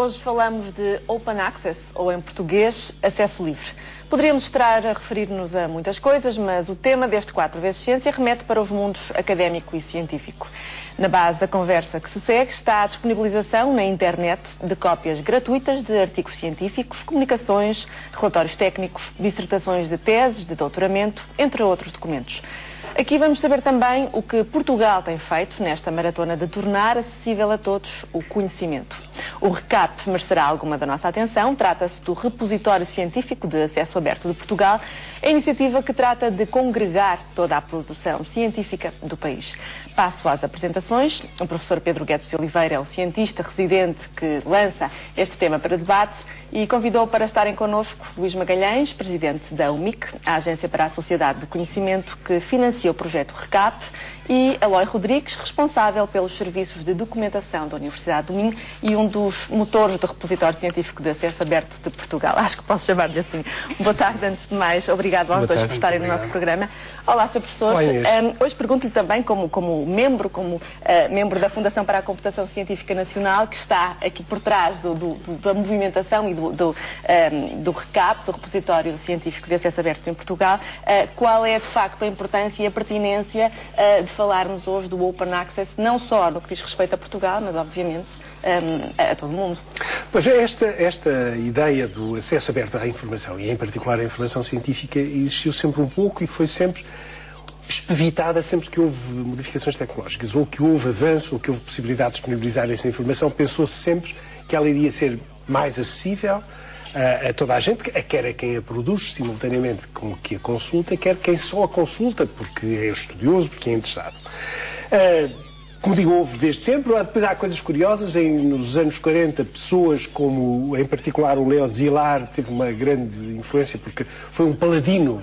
Hoje falamos de Open Access, ou em português, acesso livre. Poderíamos estar a referir-nos a muitas coisas, mas o tema deste 4x Ciência remete para os mundos académico e científico. Na base da conversa que se segue está a disponibilização na internet de cópias gratuitas de artigos científicos, comunicações, relatórios técnicos, dissertações de teses, de doutoramento, entre outros documentos. Aqui vamos saber também o que Portugal tem feito nesta maratona de tornar acessível a todos o conhecimento. O RECAP merecerá alguma da nossa atenção. Trata-se do Repositório Científico de Acesso Aberto de Portugal, a iniciativa que trata de congregar toda a produção científica do país. Passo às apresentações. O professor Pedro Guedes de Oliveira é o cientista residente que lança este tema para debate e convidou para estarem connosco Luís Magalhães, presidente da UMIC, a Agência para a Sociedade do Conhecimento, que financia o projeto RECAP, e Eloy Rodrigues, responsável pelos serviços de documentação da Universidade do Minho e um dos motores do Repositório Científico de Acesso Aberto de Portugal. Acho que posso chamar-lhe assim. Boa tarde, antes de mais. Obrigado aos dois por estarem no nosso programa. Olá, Sr. Professor. Hoje pergunto-lhe também, como membro da Fundação para a Computação Científica Nacional, que está aqui por trás da movimentação e do RECAP, do Repositório Científico de Acesso Aberto em Portugal, qual é, de facto, a importância e a pertinência de falarmos hoje do Open Access, não só no que diz respeito a Portugal, mas, obviamente, a todo o mundo. Pois, esta ideia do acesso aberto à informação, e em particular à informação científica, existiu sempre um pouco e foi sempre espevitada sempre que houve modificações tecnológicas, ou que houve avanço, ou que houve possibilidade de disponibilizar essa informação. Pensou-se sempre que ela iria ser mais acessível a toda a gente, quer a quem a produz simultaneamente com que a consulta, quer quem só a consulta porque é estudioso, porque é interessado. Como digo, houve desde sempre. Depois há coisas curiosas. Nos anos 40, pessoas como, em particular, o Leo Szilard teve uma grande influência porque foi um paladino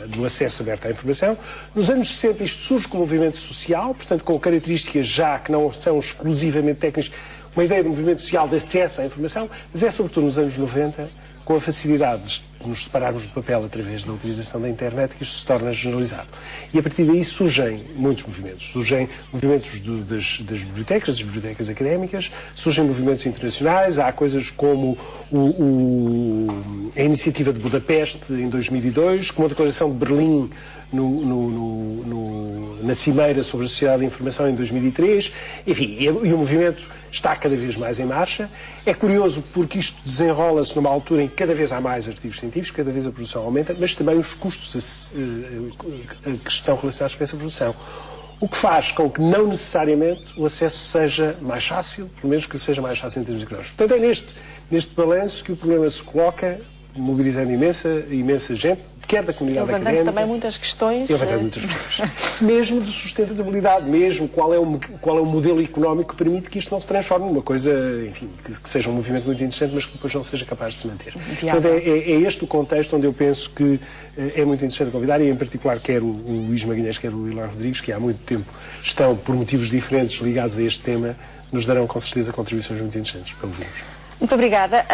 do acesso aberto à informação. Nos anos 60 isto surge como movimento social, portanto com características já que não são exclusivamente técnicas, uma ideia de movimento social de acesso à informação, mas é sobretudo nos anos 90, com a facilidade de nos separarmos do papel através da utilização da internet, que isto se torna generalizado. E a partir daí surgem muitos movimentos. Surgem movimentos das bibliotecas académicas, surgem movimentos internacionais, há coisas como a iniciativa de Budapeste em 2002, como a Declaração de Berlim na Cimeira sobre a Sociedade da Informação em 2003, enfim, e o movimento está cada vez mais em marcha. É curioso porque isto desenrola-se numa altura em que cada vez há mais artigos científicos, cada vez a produção aumenta, mas também os custos que estão relacionados com essa produção. O que faz com que não necessariamente o acesso seja mais fácil, pelo menos que seja mais fácil em termos económicos. Portanto, é neste balanço que o problema se coloca, mobilizando imensa gente, quer da comunidade académica. Levantando também muitas questões. Mesmo de sustentabilidade, mesmo qual é o modelo económico que permite que isto não se transforme numa coisa, enfim, que seja um movimento muito interessante, mas que depois não seja capaz de se manter. Portanto, é este o contexto onde eu penso que é muito interessante convidar, e em particular quer o Luís Magalhães, quer o Eloy Rodrigues, que há muito tempo estão, por motivos diferentes, ligados a este tema, nos darão com certeza contribuições muito interessantes para ouvirmos. Muito obrigada.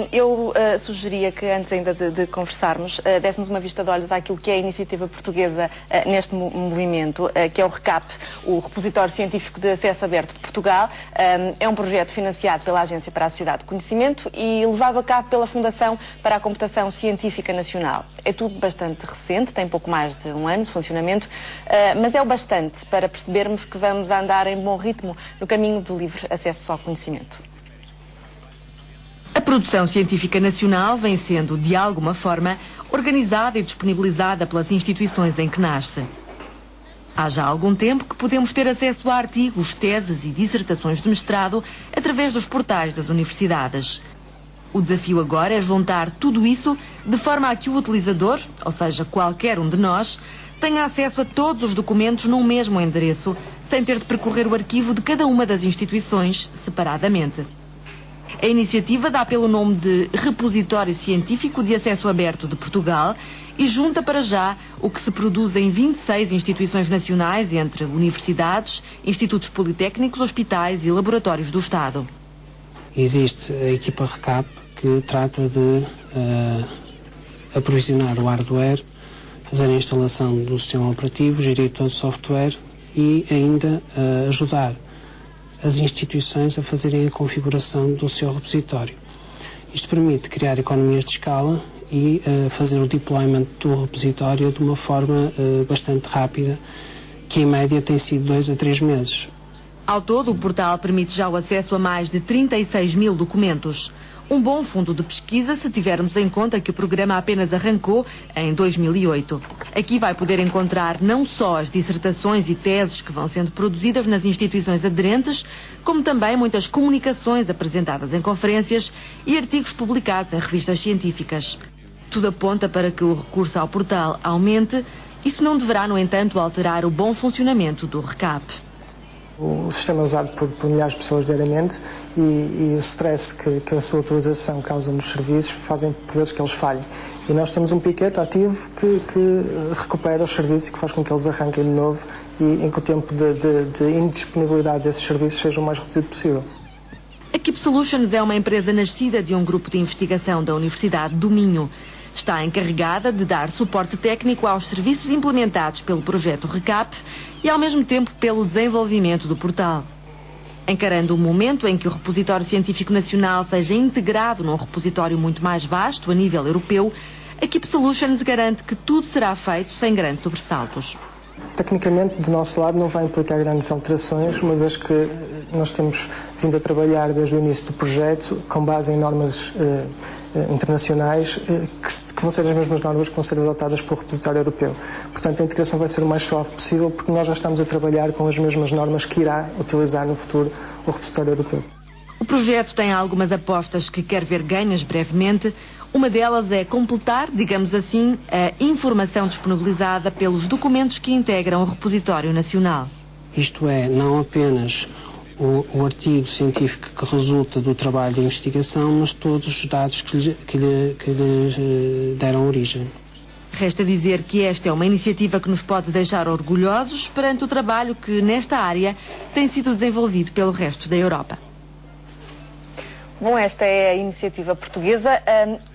Eu sugeria que, antes ainda de conversarmos, dessemos uma vista de olhos àquilo que é a iniciativa portuguesa neste movimento, que é o RECAP, o Repositório Científico de Acesso Aberto de Portugal. É um projeto financiado pela Agência para a Sociedade do Conhecimento e levado a cabo pela Fundação para a Computação Científica Nacional. É tudo bastante recente, tem pouco mais de um ano de funcionamento, mas é o bastante para percebermos que vamos andar em bom ritmo no caminho do livre acesso ao conhecimento. A produção científica nacional vem sendo, de alguma forma, organizada e disponibilizada pelas instituições em que nasce. Há já algum tempo que podemos ter acesso a artigos, teses e dissertações de mestrado através dos portais das universidades. O desafio agora é juntar tudo isso de forma a que o utilizador, ou seja, qualquer um de nós, tenha acesso a todos os documentos num mesmo endereço, sem ter de percorrer o arquivo de cada uma das instituições separadamente. A iniciativa dá pelo nome de Repositório Científico de Acesso Aberto de Portugal e junta para já o que se produz em 26 instituições nacionais, entre universidades, institutos politécnicos, hospitais e laboratórios do Estado. Existe a equipa RECAP que trata de aprovisionar o hardware, fazer a instalação do sistema operativo, gerir todo o software e ainda ajudar as instituições a fazerem a configuração do seu repositório. Isto permite criar economias de escala e fazer o deployment do repositório de uma forma bastante rápida, que em média tem sido 2 a 3 meses. Ao todo, o portal permite já o acesso a mais de 36 mil documentos. Um bom fundo de pesquisa se tivermos em conta que o programa apenas arrancou em 2008. Aqui vai poder encontrar não só as dissertações e teses que vão sendo produzidas nas instituições aderentes, como também muitas comunicações apresentadas em conferências e artigos publicados em revistas científicas. Tudo aponta para que o recurso ao portal aumente. Isso não deverá, no entanto, alterar o bom funcionamento do RCAP. O sistema é usado por milhares de pessoas diariamente e o stress que a sua utilização causa nos serviços fazem por vezes que eles falhem. E nós temos um piquete ativo que recupera os serviços e que faz com que eles arranquem de novo e em que o tempo de indisponibilidade desses serviços seja o mais reduzido possível. A Keep Solutions é uma empresa nascida de um grupo de investigação da Universidade do Minho. Está encarregada de dar suporte técnico aos serviços implementados pelo projeto RCAP e, ao mesmo tempo, pelo desenvolvimento do portal. Encarando o momento em que o repositório científico nacional seja integrado num repositório muito mais vasto a nível europeu, a Keep Solutions garante que tudo será feito sem grandes sobressaltos. Tecnicamente, do nosso lado, não vai implicar grandes alterações, uma vez que nós temos vindo a trabalhar desde o início do projeto com base em normas internacionais que vão ser as mesmas normas que vão ser adotadas pelo repositório europeu. Portanto, a integração vai ser o mais suave possível porque nós já estamos a trabalhar com as mesmas normas que irá utilizar no futuro o repositório europeu. O projeto tem algumas apostas que quer ver ganhas brevemente. Uma delas é completar, digamos assim, a informação disponibilizada pelos documentos que integram o repositório nacional. Isto é, não apenas o artigo científico que resulta do trabalho de investigação, mas todos os dados que lhe deram origem. Resta dizer que esta é uma iniciativa que nos pode deixar orgulhosos perante o trabalho que, nesta área, tem sido desenvolvido pelo resto da Europa. Bom, esta é a iniciativa portuguesa.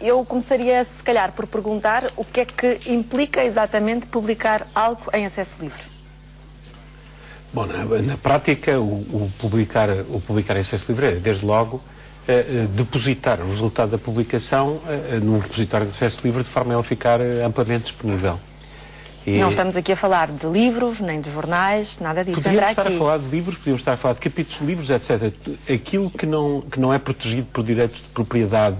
Eu começaria, se calhar, por perguntar o que é que implica exatamente publicar algo em acesso livre. Bom, na prática, o publicar em acesso livre é, desde logo, depositar o resultado da publicação num repositório de acesso livre de forma a ele ficar amplamente disponível. E não estamos aqui a falar de livros, nem de jornais, nada disso. Podíamos estar a falar de livros, podíamos estar a falar de capítulos de livros, etc. Aquilo que não é protegido por direitos de propriedade,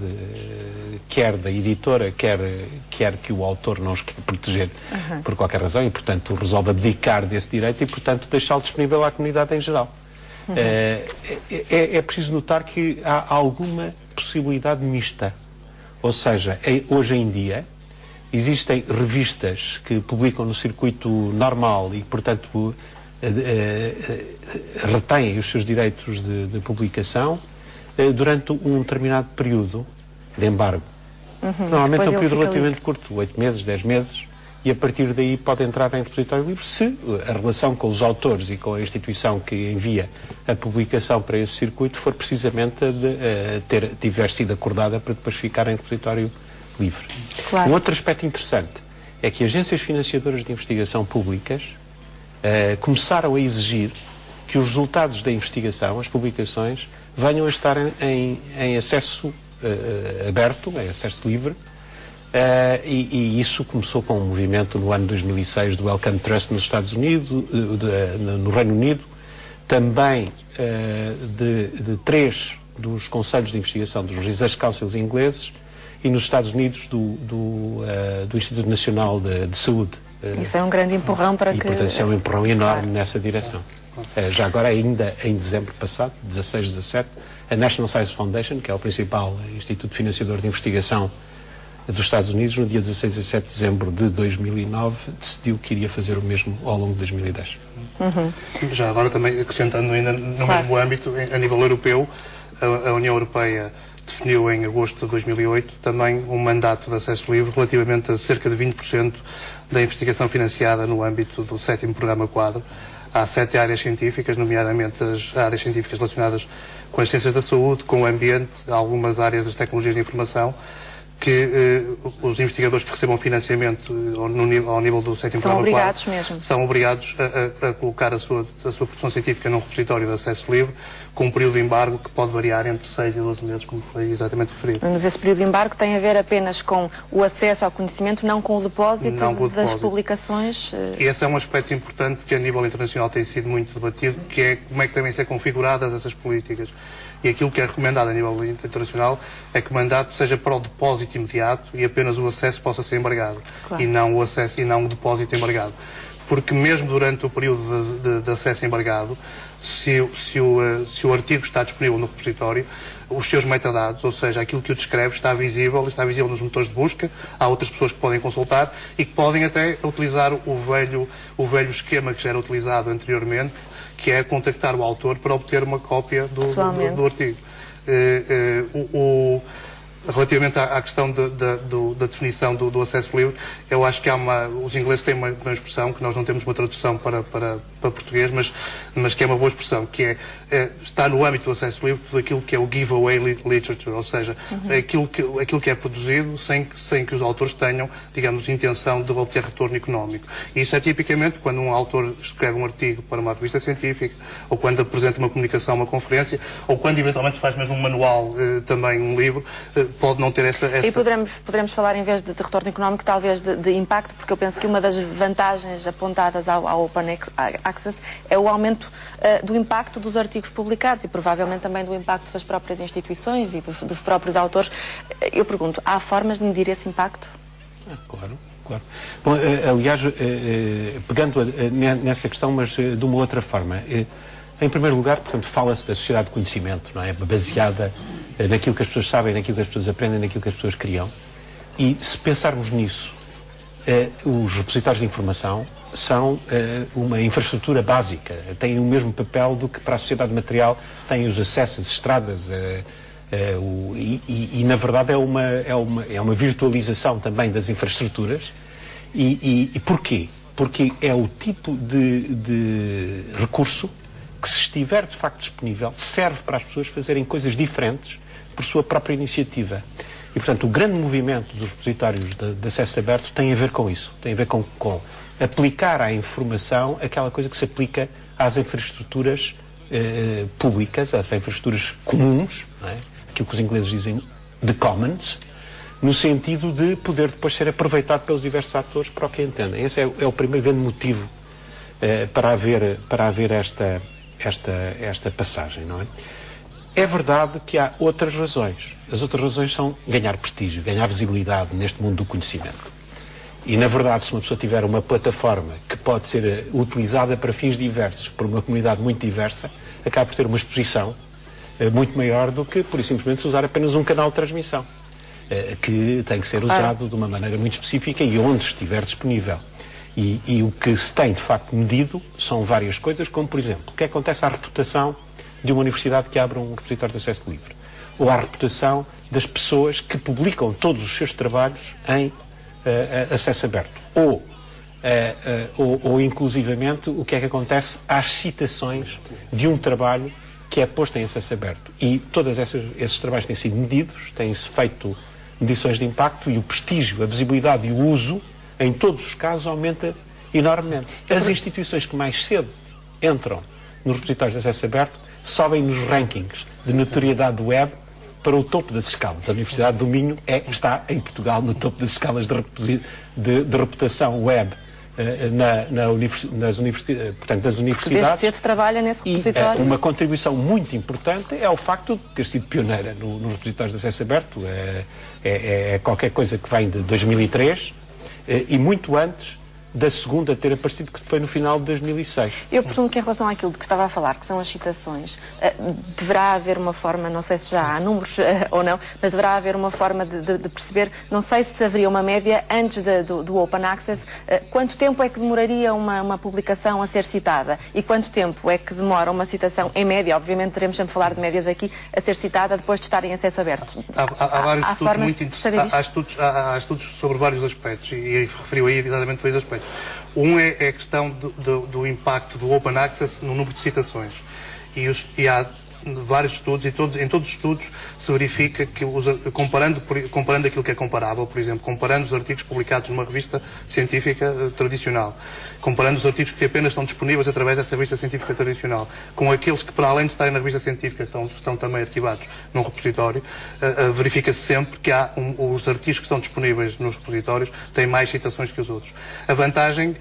quer da editora, quer que o autor não os quer proteger por qualquer razão, e, portanto, resolve abdicar desse direito e, portanto, deixá-lo disponível à comunidade em geral. É preciso notar que há alguma possibilidade mista. Ou seja, hoje em dia, existem revistas que publicam no circuito normal e, portanto, retêm os seus direitos de publicação durante um determinado período de embargo. Normalmente é um período relativamente curto, 8 meses, 10 meses, e a partir daí pode entrar em repositório livre se a relação com os autores e com a instituição que envia a publicação para esse circuito for precisamente tiver sido acordada para depois ficar em repositório livre. Claro. Um outro aspecto interessante é que agências financiadoras de investigação públicas começaram a exigir que os resultados da investigação, as publicações, venham a estar em acesso aberto, em acesso livre, e isso começou com um movimento no ano 2006 do Wellcome Trust nos Estados Unidos, no Reino Unido, também de 3 dos conselhos de investigação dos Research Councils ingleses, e nos Estados Unidos do Instituto Nacional de Saúde. Isso é um grande empurrão para que... E, portanto, isso é um empurrão enorme nessa direção. Já agora, ainda em dezembro passado, 16, 17, a National Science Foundation, que é o principal instituto financiador de investigação dos Estados Unidos, no dia 16 e 17 de dezembro de 2009, decidiu que iria fazer o mesmo ao longo de 2010. Já agora também, acrescentando ainda no mesmo âmbito, a nível europeu, a União Europeia definiu em agosto de 2008 também um mandato de acesso livre relativamente a cerca de 20% da investigação financiada no âmbito do 7º Programa Quadro. Há 7 áreas científicas, nomeadamente as áreas científicas relacionadas com as ciências da saúde, com o ambiente, algumas áreas das tecnologias de informação, que os investigadores que recebam financiamento ao nível do 7º são obrigados mesmo. São obrigados a colocar a sua produção científica num repositório de acesso livre, com um período de embargo que pode variar entre 6 e 12 meses, como foi exatamente referido. Mas esse período de embargo tem a ver apenas com o acesso ao conhecimento, não com o depósito das publicações? E esse é um aspecto importante que a nível internacional tem sido muito debatido, que é como é que devem ser configuradas essas políticas. E aquilo que é recomendado a nível internacional é que o mandato seja para o depósito imediato e apenas o acesso possa ser embargado. Claro. E não o acesso e não o depósito embargado. Porque mesmo durante o período de acesso embargado, se o artigo está disponível no repositório, os seus metadados, ou seja, aquilo que o descreve, está visível nos motores de busca, há outras pessoas que podem consultar e que podem até utilizar o velho esquema que já era utilizado anteriormente, que é contactar o autor para obter uma cópia do artigo. Relativamente à questão da definição do acesso livre, eu acho que os ingleses têm uma expressão que nós não temos uma tradução para português, mas que é uma boa expressão, que está no âmbito do acesso livre tudo aquilo que é o giveaway literature, ou seja, aquilo que é produzido sem que os autores tenham, digamos, intenção de obter retorno económico. E isso é tipicamente quando um autor escreve um artigo para uma revista científica, ou quando apresenta uma comunicação, uma conferência, ou quando eventualmente faz mesmo um manual, também um livro, pode não ter essa... E poderemos falar, em vez de retorno económico, talvez de impacto, porque eu penso que uma das vantagens apontadas ao Open Access é o aumento do impacto dos artigos publicados e provavelmente também do impacto das próprias instituições e dos próprios autores. Eu pergunto, há formas de medir esse impacto? Claro. Bom, aliás, pegando nessa questão, mas de uma outra forma... Em primeiro lugar, portanto, fala-se da sociedade de conhecimento, não é? Baseada naquilo que as pessoas sabem, naquilo que as pessoas aprendem, naquilo que as pessoas criam. E se pensarmos nisso, os repositórios de informação são uma infraestrutura básica. Têm o mesmo papel do que para a sociedade material têm os acessos, as estradas. Na verdade, é uma virtualização também das infraestruturas. E porquê? Porque é o tipo de recurso que, se estiver de facto disponível, serve para as pessoas fazerem coisas diferentes por sua própria iniciativa. E, portanto, o grande movimento dos repositórios de acesso aberto tem a ver com isso. Tem a ver com aplicar à informação aquela coisa que se aplica às infraestruturas públicas, às infraestruturas comuns, não é? Aquilo que os ingleses dizem de commons, no sentido de poder depois ser aproveitado pelos diversos atores para o que entendem. Esse é o primeiro grande motivo para haver esta passagem, não é? É verdade que há outras razões. As outras razões são ganhar prestígio, ganhar visibilidade neste mundo do conhecimento. E, na verdade, se uma pessoa tiver uma plataforma que pode ser utilizada para fins diversos, por uma comunidade muito diversa, acaba por ter uma exposição muito maior do que, por simplesmente, usar apenas um canal de transmissão, que tem que ser usado de uma maneira muito específica e onde estiver disponível. E o que se tem, de facto, medido são várias coisas, como, por exemplo, o que acontece à reputação de uma universidade que abre um repositório de acesso livre, ou à reputação das pessoas que publicam todos os seus trabalhos em acesso aberto, ou inclusivamente, o que é que acontece às citações de um trabalho que é posto em acesso aberto. E todos esses trabalhos têm sido medidos, têm-se feito medições de impacto, e o prestígio, a visibilidade e o uso, em todos os casos, aumenta enormemente. As instituições que mais cedo entram nos repositórios de acesso aberto sobem nos rankings de notoriedade web para o topo das escalas. A Universidade do Minho está em Portugal no topo das escalas de reputação web nas universidades. Desde cedo trabalha nesse repositório. E uma contribuição muito importante é o facto de ter sido pioneira nos repositórios de acesso aberto. É qualquer coisa que vem de 2003 e muito antes da segunda ter aparecido, que foi no final de 2006. Eu presumo que, em relação àquilo de que estava a falar, que são as citações, deverá haver uma forma, não sei se já há números ou não, mas deverá haver uma forma de perceber, não sei se haveria uma média antes do Open Access, quanto tempo é que demoraria uma publicação a ser citada e quanto tempo é que demora uma citação, em média, obviamente teremos sempre a falar de médias aqui, a ser citada depois de estar em acesso aberto. Há vários estudos muito interessantes. Há estudos sobre vários aspectos e referiu aí exatamente dois aspectos. Um é a questão do impacto do Open Access no número de citações. E há vários estudos, e em todos os estudos se verifica que, comparando aquilo que é comparável, por exemplo, comparando os artigos publicados numa revista científica tradicional, comparando os artigos que apenas estão disponíveis através dessa revista científica tradicional, com aqueles que, para além de estarem na revista científica, estão também arquivados num repositório, verifica-se sempre que os artigos que estão disponíveis nos repositórios têm mais citações que os outros. A vantagem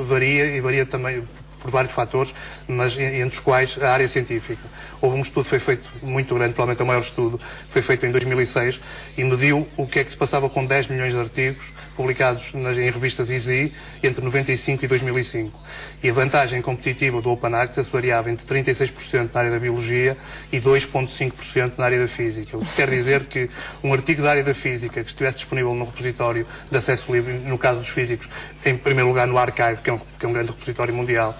varia também por vários fatores, mas entre os quais a área científica. Houve um estudo que foi feito muito grande, provavelmente o maior estudo, foi feito em 2006, e mediu o que é que se passava com 10 milhões de artigos publicados em revistas EASY entre 95 e 2005. E a vantagem competitiva do Open Access variava entre 36% na área da biologia e 2,5% na área da física. O que quer dizer que um artigo da área da física que estivesse disponível no repositório de acesso livre, no caso dos físicos, em primeiro lugar no Archive, que é um grande repositório mundial,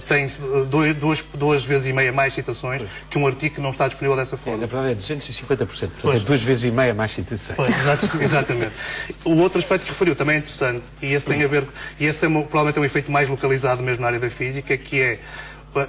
tem 2,5 vezes mais citações que um artigo que não está disponível dessa forma. Na verdade é 250%, portanto é 2,5 vezes mais citações. Exatamente. O outro aspecto que referiu também é interessante, e esse tem a ver, e esse é provavelmente um efeito mais localizado mesmo na área da física, que é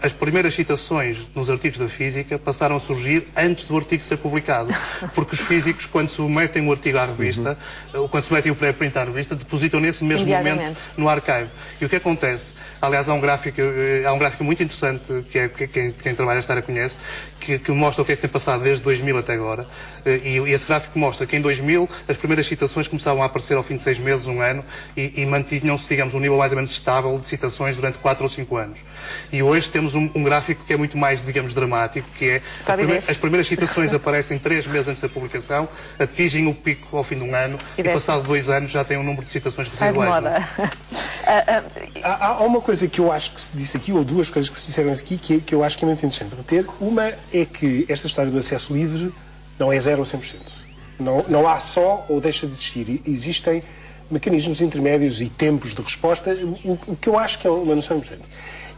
as primeiras citações nos artigos da física passaram a surgir antes do artigo ser publicado. Porque os físicos, quando submetem o artigo à revista, ou quando submetem o pré-print à revista, depositam nesse mesmo momento no archive. E o que acontece? Aliás, há um gráfico muito interessante, que é quem trabalha esta área conhece, que mostra o que é que tem passado desde 2000 até agora. E esse gráfico mostra que em 2000 as primeiras citações começavam a aparecer ao fim de 6 meses, 1 ano, e mantinham-se, digamos, um nível mais ou menos estável de citações durante 4 ou 5 anos. E hoje temos um gráfico que é muito mais, digamos, dramático, que é as primeiras citações aparecem 3 meses antes da publicação, atingem o pico ao fim de 1 ano e passado 2 anos já tem um número de citações residuais. Há uma coisa que eu acho que se disse aqui, ou duas coisas que se disseram aqui, que eu acho que é muito interessante reter. Uma é que esta história do acesso livre não é 0 ou 100%. Não há só ou deixa de existir. Existem mecanismos intermédios e tempos de resposta, o que eu acho que é uma noção importante.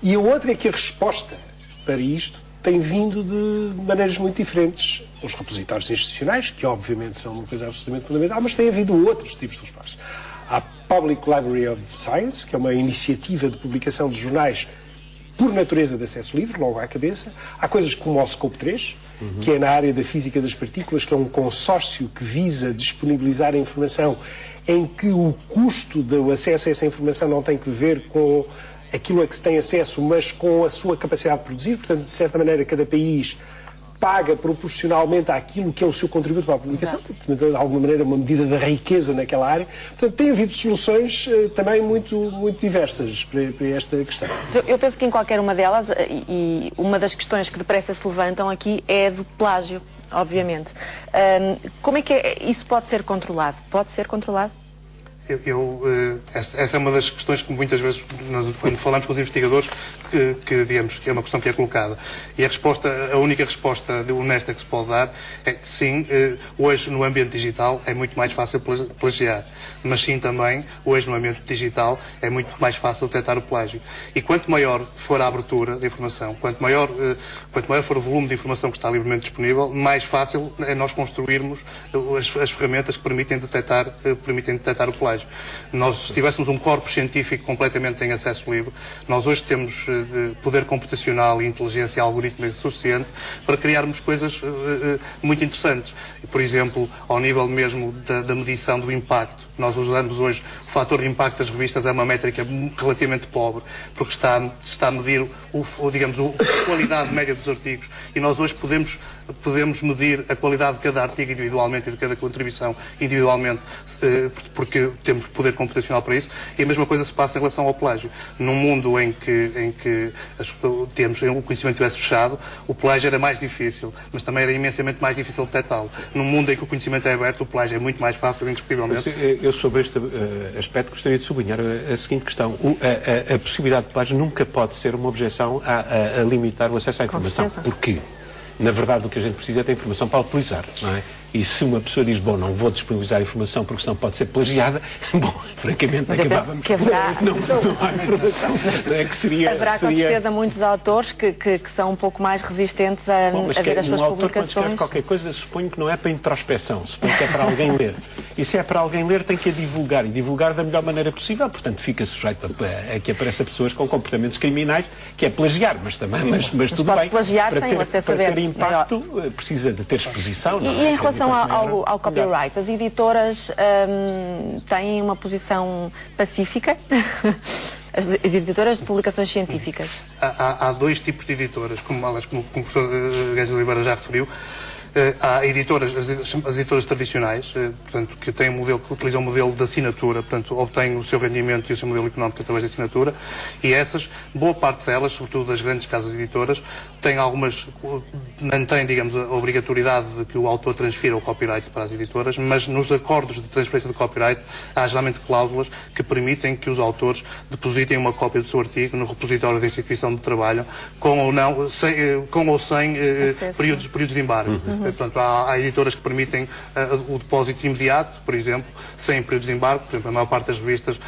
E a outra é que a resposta para isto tem vindo de maneiras muito diferentes. Os repositórios institucionais, que obviamente são uma coisa absolutamente fundamental, mas tem havido outros tipos de respostas. Há Public Library of Science, que é uma iniciativa de publicação de jornais por natureza de acesso livre, logo à cabeça. Há coisas como o Scope 3, que é na área da física das partículas, que é um consórcio que visa disponibilizar a informação em que o custo do acesso a essa informação não tem que ver com aquilo a que se tem acesso, mas com a sua capacidade de produzir. Portanto, de certa maneira, cada país paga proporcionalmente àquilo que é o seu contributo para a publicação, de alguma maneira uma medida da riqueza naquela área. Portanto, tem havido soluções também muito diversas para esta questão. Eu penso que em qualquer uma delas, e uma das questões que depressa se levantam aqui é do plágio, obviamente. Como é que isso pode ser controlado? Pode ser controlado? Essa é uma das questões que muitas vezes, quando falamos com os investigadores, digamos que é uma questão que é colocada. E a única resposta honesta que se pode dar é que sim, hoje no ambiente digital é muito mais fácil plagiar. Mas sim também, hoje no ambiente digital é muito mais fácil detectar o plágio. E quanto maior for a abertura da informação, quanto maior for o volume de informação que está livremente disponível, mais fácil é nós construirmos as ferramentas que permitem detectar o plágio. Nós, se tivéssemos um corpus científico completamente em acesso livre, nós hoje temos poder computacional e inteligência algorítmica suficiente para criarmos coisas muito interessantes. Por exemplo, ao nível mesmo da medição do impacto. Nós usamos hoje o fator de impacto das revistas, é uma métrica relativamente pobre, porque está a medir a qualidade média dos artigos. E nós hoje podemos medir a qualidade de cada artigo individualmente e de cada contribuição individualmente, porque temos poder computacional para isso. E a mesma coisa se passa em relação ao plágio. Num mundo em que o conhecimento estivesse fechado, o plágio era mais difícil, mas também era imensamente mais difícil detectá-lo. Num mundo em que o conhecimento é aberto, o plágio é muito mais fácil, indiscutivelmente. Eu sobre este aspecto gostaria de sublinhar a seguinte questão. A possibilidade de plágio nunca pode ser uma objeção a limitar o acesso à informação. Porquê? Na verdade, o que a gente precisa é ter informação para utilizar, não é? E se uma pessoa diz, bom, não vou disponibilizar informação porque senão pode ser plagiada, bom, francamente, acabávamos que haverá... não há informação. É que seria, haverá com certeza muitos autores que são um pouco mais resistentes a ver as suas publicações. Quando escreve qualquer coisa, suponho que não é para introspeção, suponho que é para alguém ler. E se é para alguém ler, tem que a divulgar, e divulgar da melhor maneira possível, portanto fica sujeito a que apareçam pessoas com comportamentos criminais, que é plagiar, mas tudo bem. Plagiar sem o acesso aberto. Para ter impacto, precisa de ter exposição. E em relação ao copyright, as editoras têm uma posição pacífica? As editoras de publicações científicas? Há dois tipos de editoras, como o professor Guedes de Oliveira já referiu. Há editoras, as editoras tradicionais, portanto, que têm que utilizam o modelo de assinatura, portanto, obtêm o seu rendimento e o seu modelo económico através da assinatura, e essas, boa parte delas, sobretudo das grandes casas editoras, mantêm, digamos, a obrigatoriedade de que o autor transfira o copyright para as editoras, mas nos acordos de transferência de copyright há geralmente cláusulas que permitem que os autores depositem uma cópia do seu artigo no repositório da instituição de trabalho, com ou sem períodos de embargo. Portanto, há editoras que permitem o depósito imediato, por exemplo, sem períodos de embargo. Por exemplo, a maior parte das revistas,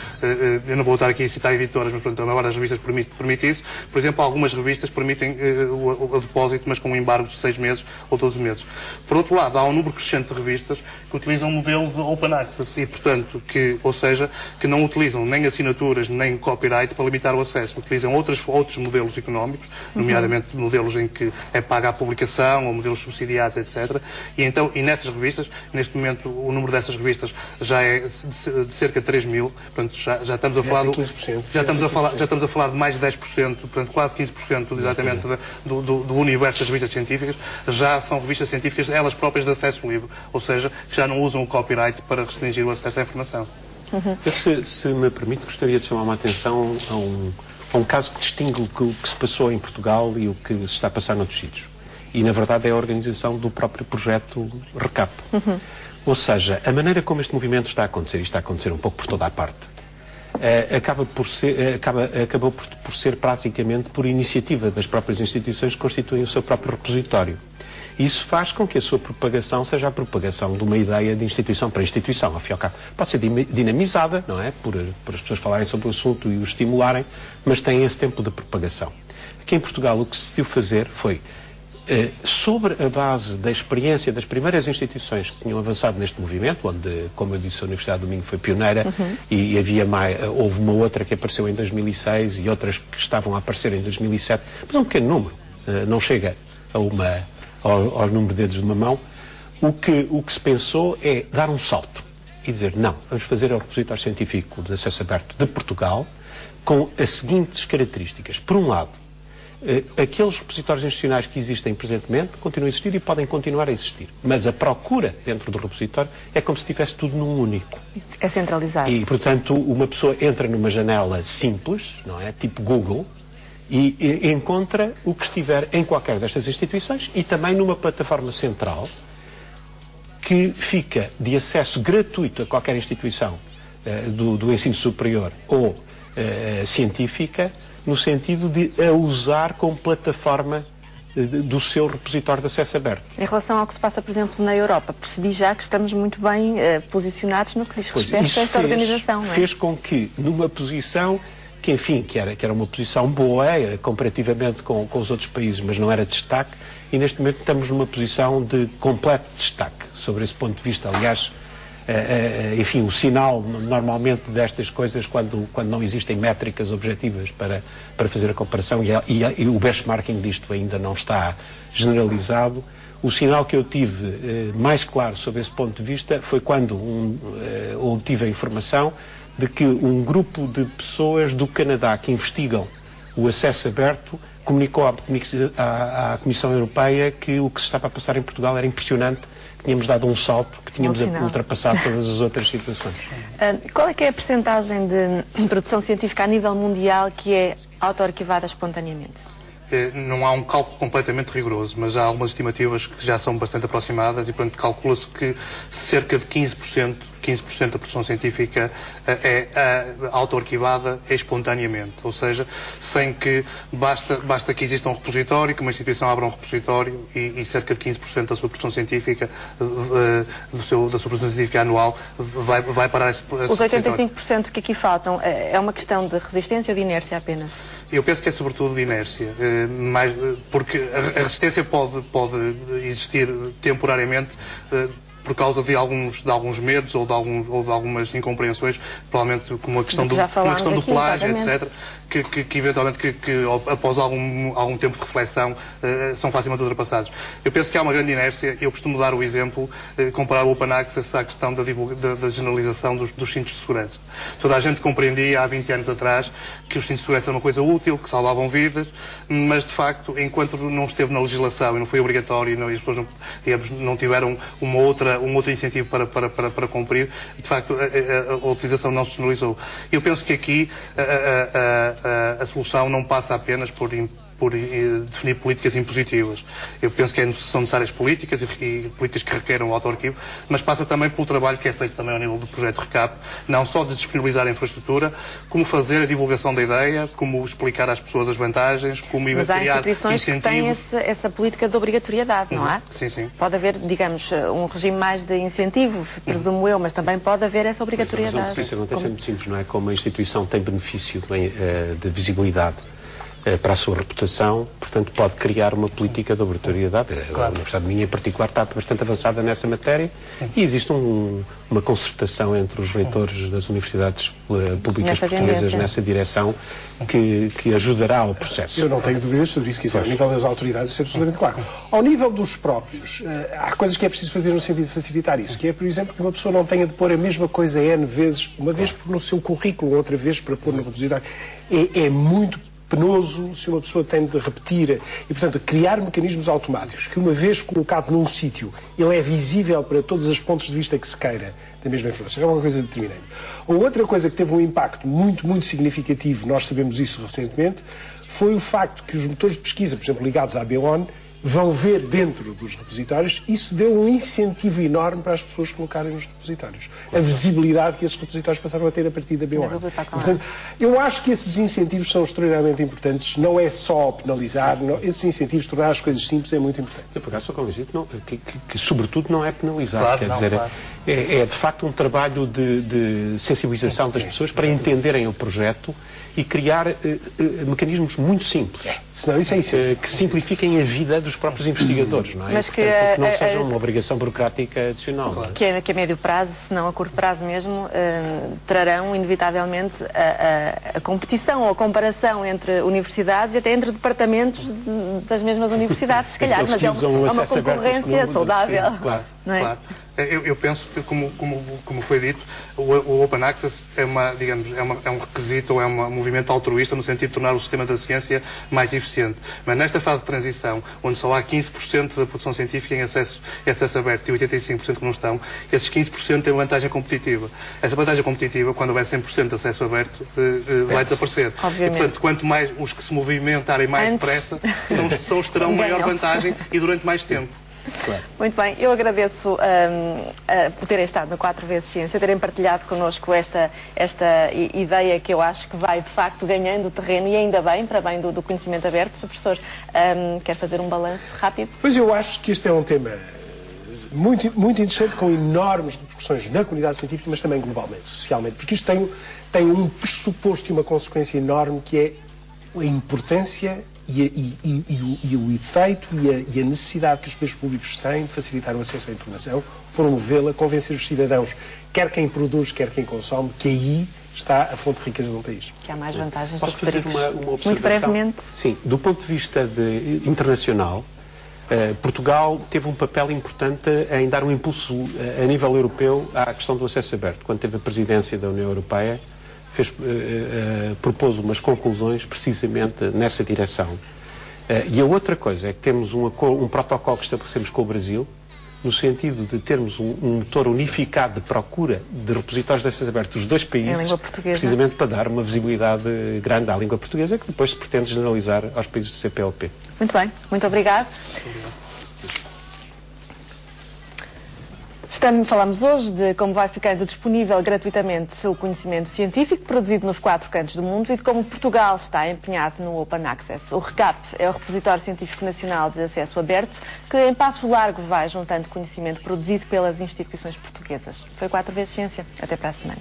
eu não vou estar aqui a citar editoras, mas portanto, a maior parte das revistas permite isso. Por exemplo, algumas revistas permitem o depósito, mas com um embargo de 6 meses ou 12 meses. Por outro lado, há um número crescente de revistas que utilizam um modelo de open access e, portanto, ou seja, que não utilizam nem assinaturas nem copyright para limitar o acesso. Utilizam outros modelos económicos, nomeadamente modelos em que é paga a publicação ou modelos subsidiados, etc. E nessas revistas, neste momento, o número dessas revistas já é de cerca de 3 mil, portanto, já estamos a falar já estamos a falar de mais de 10%, portanto, quase 15% exatamente do universo das revistas científicas, já são revistas científicas, elas próprias de acesso livre, ou seja, que já não usam o copyright para restringir o acesso à informação. Se me permite, gostaria de chamar uma atenção a um caso que distingue o que se passou em Portugal e o que se está a passar noutros sítios. E, na verdade, é a organização do próprio projeto RECAP. Ou seja, a maneira como este movimento está a acontecer, e está a acontecer um pouco por toda a parte, acabou por ser praticamente por iniciativa das próprias instituições que constituem o seu próprio repositório. E isso faz com que a sua propagação seja a propagação de uma ideia de instituição para instituição. Afinal, pode ser dinamizada, não é? Por as pessoas falarem sobre o assunto e o estimularem, mas tem esse tempo de propagação. Aqui em Portugal, o que se decidiu fazer foi, sobre a base da experiência das primeiras instituições que tinham avançado neste movimento, onde, como eu disse, a Universidade do Minho foi pioneira, e houve uma outra que apareceu em 2006 e outras que estavam a aparecer em 2007, mas é um pequeno número, não chega ao número de dedos de uma mão. O que se pensou é dar um salto e dizer, não, vamos fazer o repositório científico de acesso aberto de Portugal com as seguintes características. Por um lado, aqueles repositórios institucionais que existem presentemente continuam a existir e podem continuar a existir. Mas a procura dentro do repositório é como se estivesse tudo num único. É centralizado. E, portanto, uma pessoa entra numa janela simples, não é? Tipo Google, e encontra o que estiver em qualquer destas instituições e também numa plataforma central que fica de acesso gratuito a qualquer instituição do ensino superior ou científica, no sentido de a usar como plataforma do seu repositório de acesso aberto. Em relação ao que se passa, por exemplo, na Europa, percebi já que estamos muito bem posicionados no que diz respeito a esta organização. Não é? Fez com que, numa posição que, enfim, que era uma posição boa, comparativamente com os outros países, mas não era destaque, e neste momento estamos numa posição de completo destaque sobre esse ponto de vista. Aliás, enfim, o sinal normalmente destas coisas, quando não existem métricas objetivas para fazer a comparação, e o benchmarking disto ainda não está generalizado, o sinal que eu tive mais claro sobre esse ponto de vista foi quando obtive a informação de que um grupo de pessoas do Canadá que investigam o acesso aberto comunicou à Comissão Europeia que o que se estava a passar em Portugal era impressionante, que tínhamos dado um salto, que tínhamos ultrapassado todas as outras situações. Qual é que é a percentagem de produção científica a nível mundial que é auto-arquivada espontaneamente? Não há um cálculo completamente rigoroso, mas há algumas estimativas que já são bastante aproximadas e, portanto, calcula-se que cerca de 15% 15% da produção científica é auto-arquivada espontaneamente, ou seja, sem que basta que exista um repositório, que uma instituição abra um repositório e cerca de 15% da sua produção científica, da sua produção científica anual, vai para esse Os 85% que aqui faltam, é uma questão de resistência ou de inércia apenas? Eu penso que é sobretudo de inércia, porque a resistência pode existir temporariamente por causa de alguns medos ou de algumas incompreensões, provavelmente como a questão do plágio, etc., que eventualmente após algum tempo de reflexão são facilmente ultrapassados. Eu penso que há uma grande inércia. Eu costumo dar o exemplo, comparar o Open Access à questão da generalização dos cintos de segurança. Toda a gente compreendia há 20 anos atrás que os cintos de segurança eram uma coisa útil, que salvavam vidas, mas de facto, enquanto não esteve na legislação e não foi obrigatório e as pessoas não tiveram um outro incentivo para cumprir, de facto a utilização não se generalizou. Eu penso que aqui a solução não passa apenas por definir políticas impositivas. Eu penso que são necessárias políticas e políticas que requeram o auto-arquivo, mas passa também pelo trabalho que é feito também ao nível do projeto RECAP, não só de disponibilizar a infraestrutura, como fazer a divulgação da ideia, como explicar às pessoas as vantagens, como criar incentivos. Mas há instituições que têm essa política de obrigatoriedade, não é? Sim, sim. Pode haver, digamos, um regime mais de incentivo, presumo eu, mas também pode haver essa obrigatoriedade. Isso acontece muito simples, não é? Como a instituição tem benefício de visibilidade para a sua reputação, portanto pode criar uma política de obrigatoriedade. Claro. A Universidade de Minho em particular está bastante avançada nessa matéria e existe uma concertação entre os reitores das universidades públicas portuguesas nessa direção que ajudará ao processo. Eu não tenho dúvidas sobre isso, quiser. Ao nível das autoridades, isso é absolutamente claro. Ao nível dos próprios, há coisas que é preciso fazer no sentido de facilitar isso, que é, por exemplo, que uma pessoa não tenha de pôr a mesma coisa N vezes, uma vez no seu currículo, outra vez para pôr no repositório. É muito penoso se uma pessoa tem de repetir e, portanto, criar mecanismos automáticos que, uma vez colocado num sítio, ele é visível para todos os pontos de vista que se queira da mesma informação. É uma coisa determinante. Outra coisa que teve um impacto muito, muito significativo, nós sabemos isso recentemente, foi o facto que os motores de pesquisa, por exemplo, ligados à BEON, vão ver dentro dos repositórios. Isso deu um incentivo enorme para as pessoas colocarem nos repositórios. A visibilidade que esses repositórios passaram a ter a partir da BEON. Portanto, eu acho que esses incentivos são extremamente importantes. Não é só penalizar, esses incentivos, tornar as coisas simples é muito importante. Eu, por acaso, sou convencido que sobretudo, não é penalizar. Claro, quer dizer, é de facto um trabalho de sensibilização das pessoas para entenderem o projeto e criar mecanismos muito simples, senão isso é essencial, que simplifiquem a vida dos próprios investigadores, não é? Mas que não seja uma obrigação burocrática adicional. Claro. Que a médio prazo, se não a curto prazo mesmo, trarão inevitavelmente a competição ou a comparação entre universidades e até entre departamentos das mesmas universidades, se calhar, mas é uma concorrência saudável. Sim, claro, não é? Claro. Eu penso que, como foi dito, o Open Access é um requisito ou é um movimento altruísta no sentido de tornar o sistema da ciência mais eficiente. Mas nesta fase de transição, onde só há 15% da produção científica em acesso aberto e 85% que não estão, esses 15% têm vantagem competitiva. Essa vantagem competitiva, quando houver 100% de acesso aberto, vai desaparecer. Obviamente. E, portanto, quanto mais os que se movimentarem mais depressa, são os que terão maior vantagem e durante mais tempo. Claro. Muito bem, eu agradeço por terem estado no 4 vezes Ciência, terem partilhado connosco esta ideia que eu acho que vai de facto ganhando terreno e ainda bem, para bem do conhecimento aberto. Sr. Professor, quer fazer um balanço rápido? Pois eu acho que este é um tema muito, muito interessante, com enormes repercussões na comunidade científica, mas também globalmente, socialmente, porque isto tem um pressuposto e uma consequência enorme, que é a importância e o efeito e a necessidade que os poderes públicos têm de facilitar o acesso à informação, promovê-la, convencer os cidadãos, quer quem produz, quer quem consome, que aí está a fonte de riqueza de um país. Que há mais vantagens do que fazer uma observação? Muito brevemente. Sim, do ponto de vista internacional, Portugal teve um papel importante em dar um impulso a nível europeu à questão do acesso aberto. Quando teve a presidência da União Europeia, propôs umas conclusões precisamente nessa direção. E a outra coisa é que temos um protocolo que estabelecemos com o Brasil, no sentido de termos um motor unificado de procura de repositórios de acesso aberto dos dois países, precisamente para dar uma visibilidade grande à língua portuguesa, que depois se pretende generalizar aos países do CPLP. Muito bem, muito obrigado. Falamos hoje de como vai ficando disponível gratuitamente o conhecimento científico produzido nos 4 cantos do mundo e de como Portugal está empenhado no Open Access. O RECAP é o Repositório Científico Nacional de Acesso Aberto, que em passos largos vai juntando conhecimento produzido pelas instituições portuguesas. Foi 4 vezes Ciência. Até para a semana.